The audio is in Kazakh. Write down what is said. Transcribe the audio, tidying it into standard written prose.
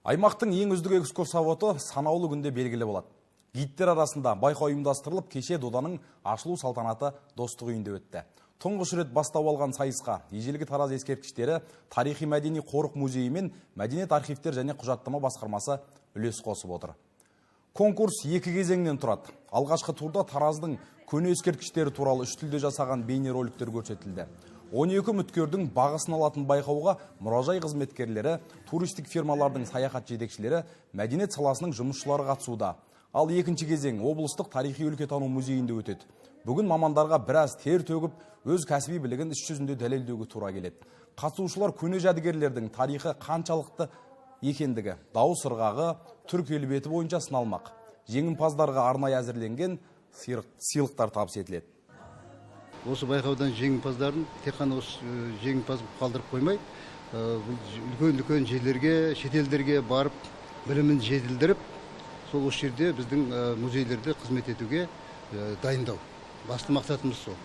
Аймақтың ең үздік экскурсоводы санаулы күнде белгілі болады. Гидтер арасында байқау ұйымдастырылып, кеше доданың ашылу салтанаты Достық үйінде өтті. Тұңғыш рет бастау алған сайысқа ежелгі Тараз ескерткіштері, тарихи-мәдени қорық музейі мен мәдениет архивтер және құжаттама басқармасы үлес қосып отыр. Конкурс екі кезеңнен тұрады. Алғашқы турда Тараздың көне ескерткіштері туралы үш тілде жасаған бейнероликтер көрсетілді. 12 үміткердің бағасын алатын байқауға мұражай қызметкерлері, туристік фирмалардың саяхат жетекшілері, мәдениет саласының жұмысшылары қатысуда. Ал екінші кезең облыстық тарихи өлкетану музейінде өтеді. Бүгін мамандарға біраз тер төгіп, өз кәсіби білігін іс жүзінде дәлелдеуге тура келеді. Қатысушылар көне жәдігерлердің тарихы қаншалықты екендігі, дауыс ырғағы, түр келбеті бойынша сыналмақ. Жеңімпаздарға арнайы әзірленген сыйлықтар табыс етіледі. Осы байқаудан жеңімпаздарын тек қана осы жеңімпаз қалдырып қоймай, үлкен жерлерге, шетелдерге барып, білімін жетілдіріп, сол осы жерде біздің музейлерде қызмет етуге дайындау. Басты мақсатымыз сол.